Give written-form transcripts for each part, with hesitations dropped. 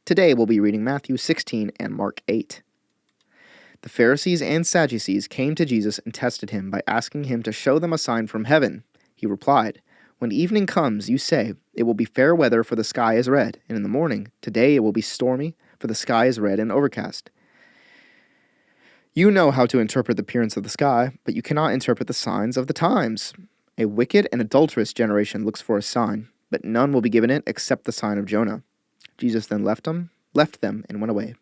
Today we'll be reading Matthew 16 and Mark 8. The Pharisees and Sadducees came to Jesus and tested him by asking him to show them a sign from heaven. He replied, "When evening comes, you say, 'It will be fair weather, for the sky is red,' and in the morning, 'Today it will be stormy, for the sky is red and overcast.' You know how to interpret the appearance of the sky, but you cannot interpret the signs of the times. A wicked and adulterous generation looks for a sign, but none will be given it except the sign of Jonah." Jesus then left them, and went away.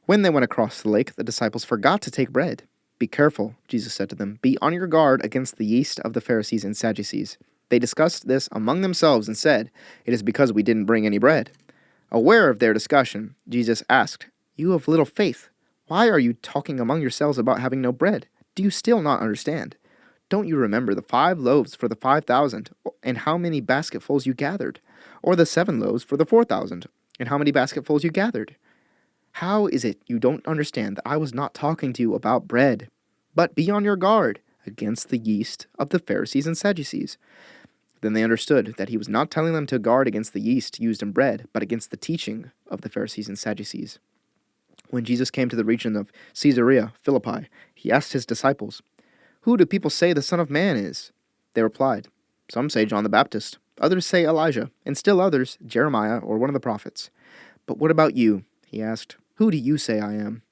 When they went across the lake, the disciples forgot to take bread. "Be careful," Jesus said to them. "Be on your guard against the yeast of the Pharisees and Sadducees." They discussed this among themselves and said, "It is because we didn't bring any bread." Aware of their discussion, Jesus asked, "You have little faith. Why are you talking among yourselves about having no bread? Do you still not understand? Don't you remember the 5 loaves for the 5,000, and how many basketfuls you gathered? Or the 7 loaves for the 4,000, and how many basketfuls you gathered? How is it you don't understand that I was not talking to you about bread? But be on your guard against the yeast of the Pharisees and Sadducees." Then they understood that he was not telling them to guard against the yeast used in bread, but against the teaching of the Pharisees and Sadducees. When Jesus came to the region of Caesarea Philippi, he asked his disciples, "Who do people say the Son of Man is?" They replied, "Some say John the Baptist, others say Elijah, and still others, Jeremiah or one of the prophets." "But what about you?" he asked. "Who do you say I am?"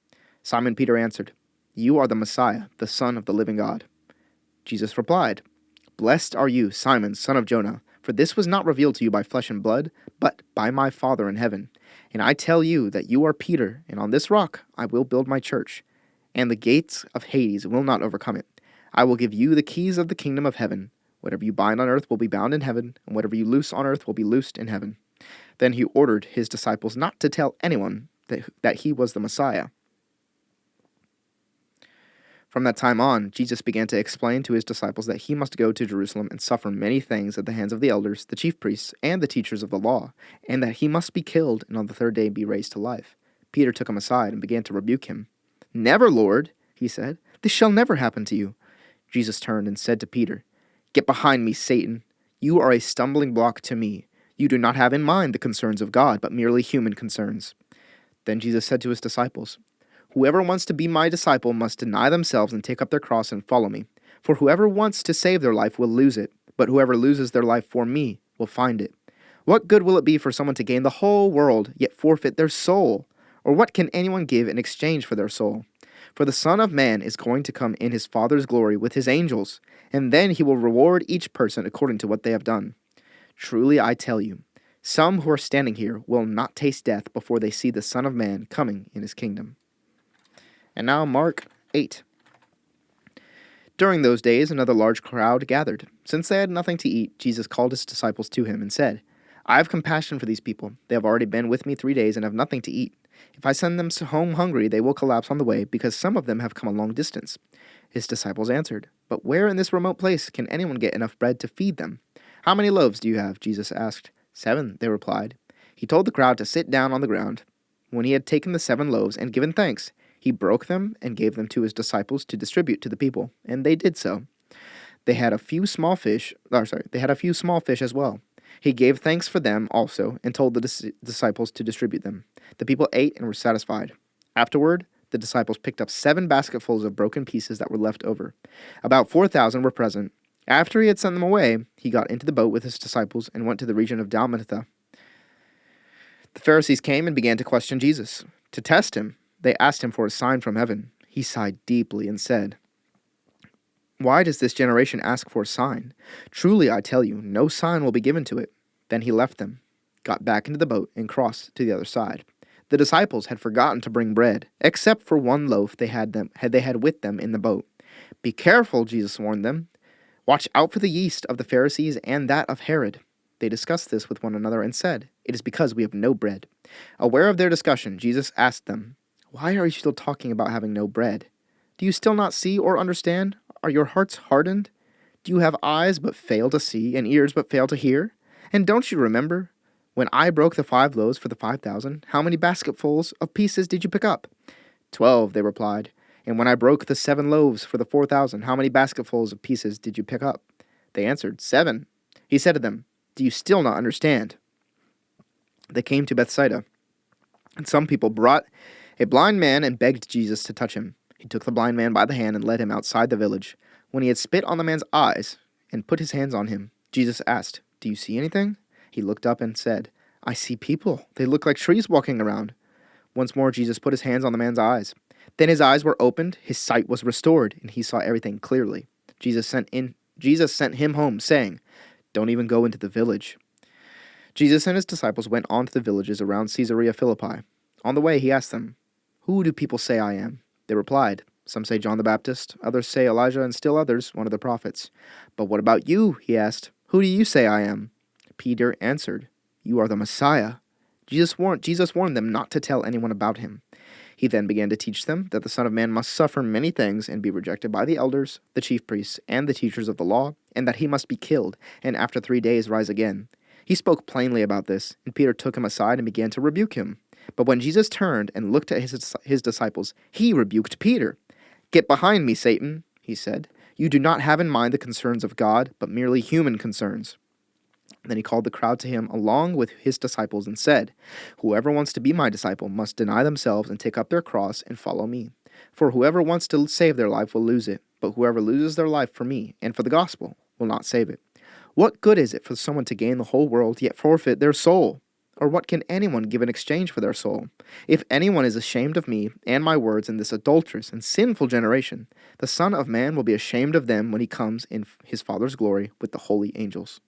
Simon Peter answered, "You are the Messiah, the Son of the living God." Jesus replied, "Blessed are you, Simon, son of Jonah, for this was not revealed to you by flesh and blood, but by my Father in heaven. And I tell you that you are Peter, and on this rock I will build my church, and the gates of Hades will not overcome it. I will give you the keys of the kingdom of heaven. Whatever you bind on earth will be bound in heaven, and whatever you loose on earth will be loosed in heaven." Then he ordered his disciples not to tell anyone that he was the Messiah. From that time on, Jesus began to explain to his disciples that he must go to Jerusalem and suffer many things at the hands of the elders, the chief priests, and the teachers of the law, and that he must be killed and on the 3rd day be raised to life. Peter took him aside and began to rebuke him. "Never, Lord," he said. "This shall never happen to you." Jesus turned and said to Peter, "Get behind me, Satan. You are a stumbling block to me. You do not have in mind the concerns of God, but merely human concerns." Then Jesus said to his disciples, "Whoever wants to be my disciple must deny themselves and take up their cross and follow me. For whoever wants to save their life will lose it, but whoever loses their life for me will find it. What good will it be for someone to gain the whole world, yet forfeit their soul? Or what can anyone give in exchange for their soul? For the Son of Man is going to come in his Father's glory with his angels, and then he will reward each person according to what they have done. Truly I tell you, some who are standing here will not taste death before they see the Son of Man coming in his kingdom." And now Mark 8. During those days, another large crowd gathered. Since they had nothing to eat, Jesus called his disciples to him and said, "I have compassion for these people. They have already been with me 3 days and have nothing to eat. If I send them home hungry, they will collapse on the way, because some of them have come a long distance." His disciples answered, "But where in this remote place can anyone get enough bread to feed them?" "How many loaves do you have?" Jesus asked. 7, they replied. He told the crowd to sit down on the ground. When he had taken the 7 loaves and given thanks, he broke them and gave them to his disciples to distribute to the people, and they did so. They had a few small fish as well. He gave thanks for them also and told the disciples to distribute them. The people ate and were satisfied. Afterward, the disciples picked up 7 basketfuls of broken pieces that were left over. About 4,000 were present. After he had sent them away, he got into the boat with his disciples and went to the region of Dalmanutha. The Pharisees came and began to question Jesus. To test him, they asked him for a sign from heaven. He sighed deeply and said, "Why does this generation ask for a sign? Truly I tell you, no sign will be given to it." Then he left them, got back into the boat, and crossed to the other side. The disciples had forgotten to bring bread, except for 1 loaf they had with them in the boat. "Be careful," Jesus warned them. "Watch out for the yeast of the Pharisees and that of Herod." They discussed this with one another and said, "It is because we have no bread." Aware of their discussion, Jesus asked them, "Why are you still talking about having no bread? Do you still not see or understand? Are your hearts hardened? Do you have eyes but fail to see, and ears but fail to hear? And don't you remember? When I broke the 5 loaves for the 5,000, how many basketfuls of pieces did you pick up?" 12, they replied. "And when I broke the 7 loaves for the 4,000, how many basketfuls of pieces did you pick up?" They answered, 7. He said to them, "Do you still not understand?" They came to Bethsaida. And some people brought a blind man and begged Jesus to touch him. He took the blind man by the hand and led him outside the village. When he had spit on the man's eyes and put his hands on him, Jesus asked, "Do you see anything?" He looked up and said, "I see people. They look like trees walking around." Once more, Jesus put his hands on the man's eyes. Then his eyes were opened, his sight was restored, and he saw everything clearly. Jesus sent him home, saying, "Don't even go into the village." Jesus and his disciples went on to the villages around Caesarea Philippi. On the way, he asked them, "Who do people say I am?" They replied, "Some say John the Baptist, others say Elijah, and still others, one of the prophets." "But what about you?" he asked. "Who do you say I am?" Peter answered, "You are the Messiah." Jesus warned them not to tell anyone about him. He then began to teach them that the Son of Man must suffer many things and be rejected by the elders, the chief priests, and the teachers of the law, and that he must be killed, and after 3 days rise again. He spoke plainly about this, and Peter took him aside and began to rebuke him. But when Jesus turned and looked at his disciples, he rebuked Peter. "Get behind me, Satan," he said. "You do not have in mind the concerns of God, but merely human concerns." Then he called the crowd to him along with his disciples and said, "Whoever wants to be my disciple must deny themselves and take up their cross and follow me. For whoever wants to save their life will lose it, but whoever loses their life for me and for the gospel will not save it. What good is it for someone to gain the whole world yet forfeit their soul? Or what can anyone give in exchange for their soul? If anyone is ashamed of me and my words in this adulterous and sinful generation, the Son of Man will be ashamed of them when he comes in his Father's glory with the holy angels."